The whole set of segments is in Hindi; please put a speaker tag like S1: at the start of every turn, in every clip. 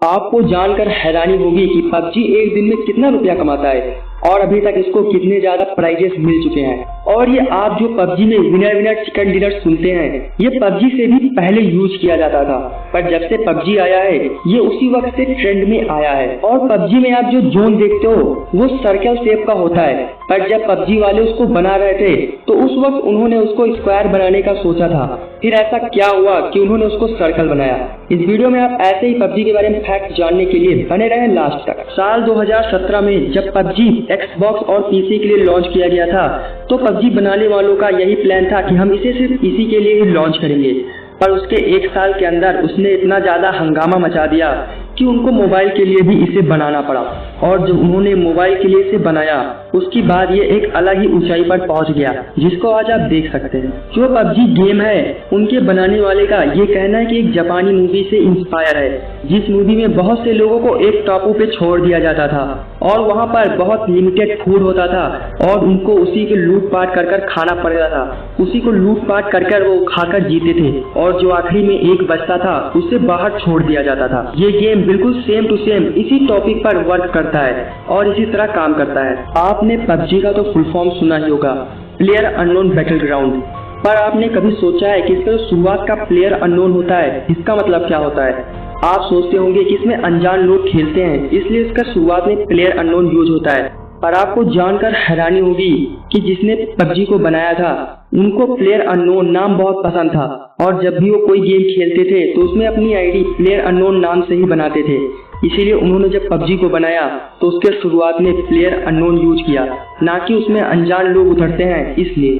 S1: आपको जानकर हैरानी होगी कि पबजी एक दिन में कितना रुपया कमाता है और अभी तक इसको कितने ज्यादा प्राइजेस मिल चुके हैं। और ये आप जो पबजी में विनर विनर चिकन डिनर सुनते हैं, ये पबजी से भी पहले यूज किया जाता था, पर जब से पबजी आया है ये उसी वक्त से ट्रेंड में आया है। और पबजी में आप जो जोन देखते हो वो सर्कल शेप का होता है, पर जब पबजी वाले उसको बना रहे थे तो उस वक्त उन्होंने उसको स्क्वायर बनाने का सोचा था। फिर ऐसा क्या हुआ कि उन्होंने उसको सर्कल बनाया। इस वीडियो में आप ऐसे ही पबजी के बारे में फैक्ट जानने के लिए बने रहें लास्ट तक। साल 2017 में जब पबजी एक्सबॉक्स और पीसी के लिए लॉन्च किया गया था, तो पबजी बनाने वालों का यही प्लान था कि हम इसे सिर्फ पीसी के लिए ही लॉन्च करेंगे। पर उसके एक साल के अंदर उसने इतना ज्यादा हंगामा मचा दिया कि उनको मोबाइल के लिए भी इसे बनाना पड़ा। और जब उन्होंने मोबाइल के लिए इसे बनाया उसके बाद ये एक अलग ही ऊंचाई पर पहुंच गया, जिसको आज आप देख सकते हैं। जो पबजी गेम है उनके बनाने वाले का ये कहना है कि एक जापानी मूवी से इंस्पायर है, जिस मूवी में बहुत से लोगों को एक टापू पे छोड़ दिया जाता था और वहाँ पर बहुत लिमिटेड फूड होता था और उनको उसी के लूट पाट कर खाना पड़ता था। उसी को लूट पाट कर वो खाकर जीते थे और जो आखिरी में एक बचता था उसे बाहर छोड़ दिया जाता था। ये गेम बिल्कुल सेम टू सेम इसी टॉपिक पर वर्क करता है और इसी तरह काम करता है। आपने पबजी का तो फुल फॉर्म सुना ही होगा, प्लेयर अननोन बैटल ग्राउंड। पर आपने कभी सोचा है कि इसका शुरुआत का प्लेयर अननोन होता है, इसका मतलब क्या होता है? आप सोचते होंगे कि इसमें अनजान लोग खेलते हैं इसलिए इसका शुरुआत में प्लेयर अननोन यूज होता है। पर आपको जानकर हैरानी होगी कि जिसने पबजी को बनाया था उनको प्लेयर अननोन नाम बहुत पसंद था और जब भी वो कोई गेम खेलते थे तो उसमें अपनी आईडी प्लेयर अननोन नाम से ही बनाते थे। इसीलिए उन्होंने जब पबजी को बनाया तो उसके शुरुआत में प्लेयर अननोन यूज किया, ना कि उसमें अनजान लोग उतरते हैं। इसलिए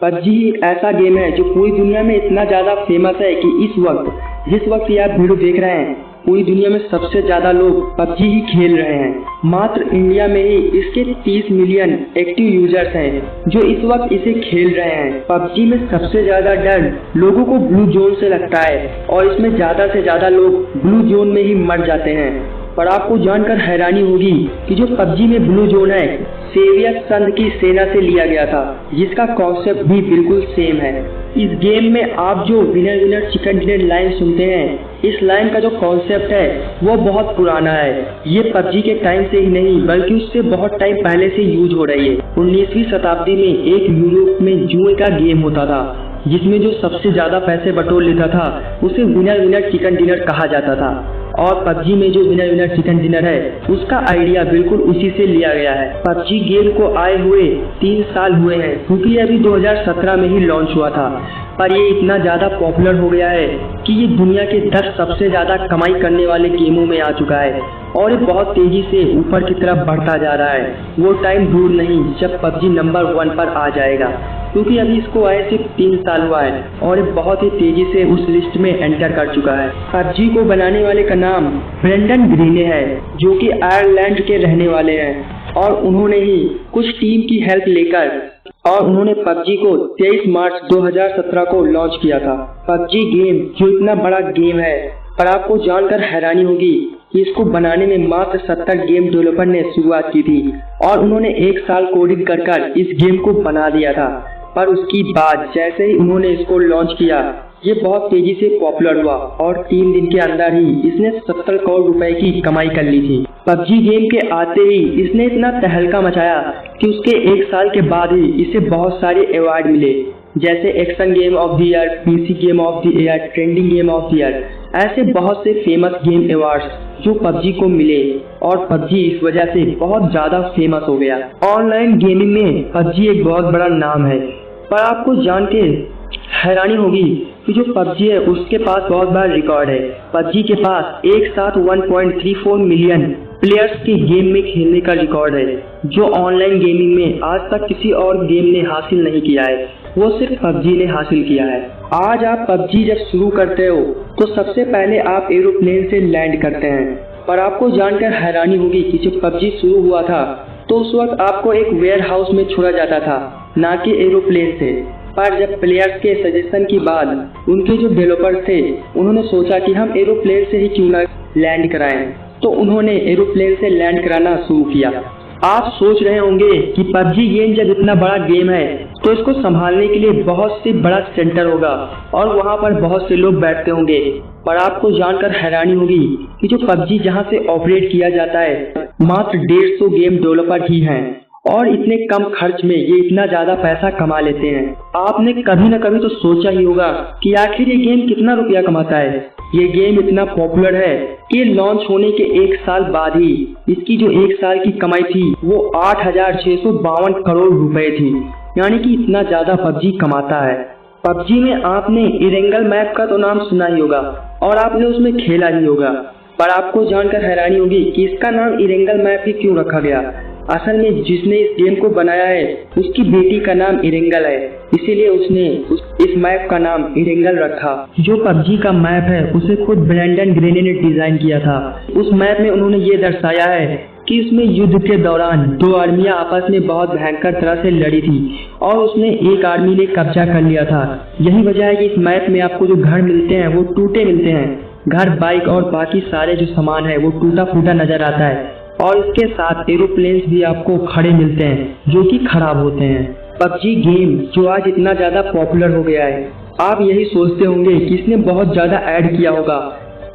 S1: पबजी एक ऐसा गेम है जो पूरी दुनिया में इतना ज्यादा फेमस है कि इस वक्त जिस वक्त ये आप वीडियो देख रहे हैं पूरी दुनिया में सबसे ज्यादा लोग पबजी ही खेल रहे हैं। मात्र इंडिया में ही इसके 30 मिलियन एक्टिव यूजर्स हैं जो इस वक्त इसे खेल रहे हैं। पबजी में सबसे ज्यादा डर लोगों को ब्लू जोन से लगता है और इसमें ज्यादा से ज्यादा लोग ब्लू जोन में ही मर जाते हैं। पर आपको जानकर हैरानी होगी कि जो पबजी में ब्लू जोन है सेवियर संघ की सेना से लिया गया था, जिसका कॉन्सेप्ट भी बिल्कुल सेम है। इस गेम में आप जो winner winner chicken dinner line सुनते हैं, इस लाइन का जो कॉन्सेप्ट है वो बहुत पुराना है। ये पबजी के टाइम से ही नहीं बल्कि उससे बहुत टाइम पहले से यूज हो रही है। 19वीं शताब्दी में एक यूरोप में जुए का गेम होता था जिसमें जो सबसे ज्यादा पैसे बटोर लेता था उसे विनर विनर चिकन डिनर कहा जाता था। और पबजी में जो विनर विनर चिकन डिनर है उसका आइडिया बिल्कुल उसी से लिया गया है। पबजी गेम को आए हुए 3 साल हुए हैं क्योंकि अभी 2017 में ही लॉन्च हुआ था, पर ये इतना ज्यादा पॉपुलर हो गया है कि ये दुनिया के 10 सबसे ज्यादा कमाई करने वाले गेमों में आ चुका है और ये बहुत तेजी से ऊपर की तरफ बढ़ता जा रहा है। वो टाइम दूर नहीं जब पबजी नंबर 1 पर आ जाएगा, क्योंकि अभी इसको आए सिर्फ 3 साल हुआ है और ये बहुत ही तेजी से उस लिस्ट में एंटर कर चुका है। पबजी को बनाने वाले का नाम ब्रेंडन ग्रीने है, जो कि आयरलैंड के रहने वाले हैं और उन्होंने ही कुछ टीम की हेल्प लेकर और उन्होंने पबजी को 23 मार्च 2017 को लॉन्च किया था। पबजी गेम जो इतना बड़ा गेम है, पर आपको जानकर हैरानी होगी कि इसको बनाने में मात्र 70 गेम डेवलपर ने शुरुआत की थी और उन्होंने 1 साल कोडिंग कर इस गेम को बना दिया था। पर उसकी बाद जैसे ही उन्होंने इसको लॉन्च किया ये बहुत तेजी से पॉपुलर हुआ और 3 दिन के अंदर ही इसने 70 करोड़ रुपए की कमाई कर ली थी। पबजी गेम के आते ही इसने इतना तहलका मचाया कि उसके 1 साल के बाद ही इसे बहुत सारे अवार्ड मिले, जैसे action game of the year, PC game of the year, trending game of the year. ऐसे बहुत से फेमस गेम अवार्ड्स जो पबजी को मिले और पबजी इस वजह से बहुत ज्यादा फेमस हो गया। ऑनलाइन गेमिंग में पबजी एक बहुत बड़ा नाम है। पर आपको जान के हैरानी होगी कि जो पबजी है उसके पास बहुत बड़ा रिकॉर्ड है। पबजी के पास एक साथ 1.34 मिलियन प्लेयर्स के गेम में खेलने का रिकॉर्ड है, जो ऑनलाइन गेमिंग में आज तक किसी और गेम ने हासिल नहीं किया है, वो सिर्फ पबजी ने हासिल किया है। आज आप पबजी जब शुरू करते हो तो सबसे पहले आप एरोप्लेन से लैंड करते हैं। पर आपको जानकर हैरानी होगी कि जब पबजी शुरू हुआ था तो उस वक्त आपको एक वेयर हाउस में छोड़ा जाता था, ना कि एरोप्लेन से। पर जब प्लेयर्स के सजेशन की बाद उनके जो डेवलपर्स थे उन्होंने सोचा कि हम एरोप्लेन से ही क्यों ना लैंड कराएं, तो उन्होंने एरोप्लेन से लैंड कराना शुरू किया। आप सोच रहे होंगे कि पबजी गेम जब इतना बड़ा गेम है तो इसको संभालने के लिए बहुत से बड़ा सेंटर होगा और वहां पर बहुत से लोग बैठते होंगे, पर आपको जानकर हैरानी होगी कि जो पबजी जहां से ऑपरेट किया जाता है मात्र 150 गेम डेवलपर ही हैं और इतने कम खर्च में ये इतना ज्यादा पैसा कमा लेते हैं। आपने कभी न कभी तो सोचा ही होगा कि आखिर ये गेम कितना रुपया कमाता है। ये गेम इतना पॉपुलर है कि लॉन्च होने के 1 साल बाद ही इसकी जो 1 साल की कमाई थी वो 8,652 करोड़ रुपए थी, यानी कि इतना ज्यादा पबजी कमाता है। पबजी में आपने इरेंगल मैप का तो नाम सुना ही होगा और आपने उसमें खेला ही होगा, पर आपको जानकर हैरानी होगी कि इसका नाम इरेंगल मैप ही क्यों रखा गया। असल में जिसने इस गेम को बनाया है उसकी बेटी का नाम इरेंगल है, इसीलिए उसने इस मैप का नाम इरेंगल रखा। जो पबजी का मैप है उसे खुद ब्रैंडन ग्रे ने डिजाइन किया था। उस मैप में उन्होंने ये दर्शाया है कि इसमें युद्ध के दौरान 2 आर्मियां आपस में बहुत भयंकर तरह से लड़ी थी और उसमें एक आर्मी ने कब्जा कर लिया था। यही वजह है कि इस मैप में आपको जो घर मिलते हैं वो टूटे मिलते हैं। घर, बाइक और बाकी सारे जो सामान है वो टूटा फूटा नजर आता है और इसके साथ एरोप्लेन्स भी आपको खड़े मिलते हैं जो कि खराब होते हैं। पबजी गेम जो आज इतना ज्यादा पॉपुलर हो गया है, आप यही सोचते होंगे कि इसने बहुत ज्यादा ऐड किया होगा,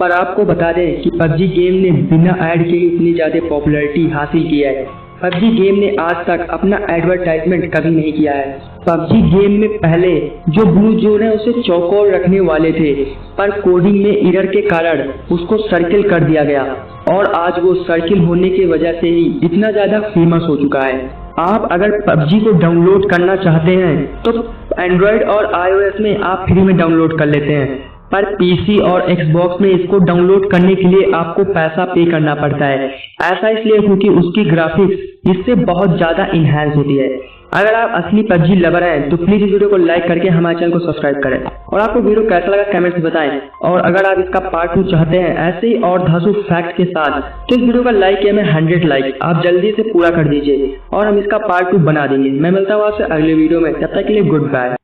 S1: पर आपको बता दें कि पबजी गेम ने बिना ऐड के इतनी ज्यादा पॉपुलैरिटी हासिल की है। पबजी गेम ने आज तक अपना एडवर्टाइजमेंट कभी नहीं किया है। पबजी गेम में पहले जो ब्लू जोन है उसे चौकोर रखने वाले थे, पर कोडिंग में एरर के कारण उसको सर्किल कर दिया गया और आज वो सर्किल होने की वजह से ही इतना ज्यादा फेमस हो चुका है। आप अगर पबजी को डाउनलोड करना चाहते हैं तो एंड्रॉइड और iOS में आप फ्री में डाउनलोड कर लेते हैं, पर पीसी और एक्सबॉक्स में इसको डाउनलोड करने के लिए आपको पैसा पे करना पड़ता है। ऐसा इसलिए क्योंकि उसकी ग्राफिक्स इससे बहुत ज्यादा इनहैंस होती है। अगर आप असली पबजी लवर हैं तो प्लीज इस वीडियो को लाइक करके हमारे चैनल को सब्सक्राइब करें और आपको वीडियो कैसा लगा कमेंट्स में बताएं। और अगर आप इसका पार्ट 2 चाहते हैं ऐसे ही और धांसू फैक्ट के साथ तो इस वीडियो का लाइक किया में 100 लाइक आप जल्दी से पूरा कर दीजिए और हम इसका पार्ट 2 बना देंगे। मैं मिलता हूँ आपसे अगले वीडियो में, तब तक के लिए गुड बाय।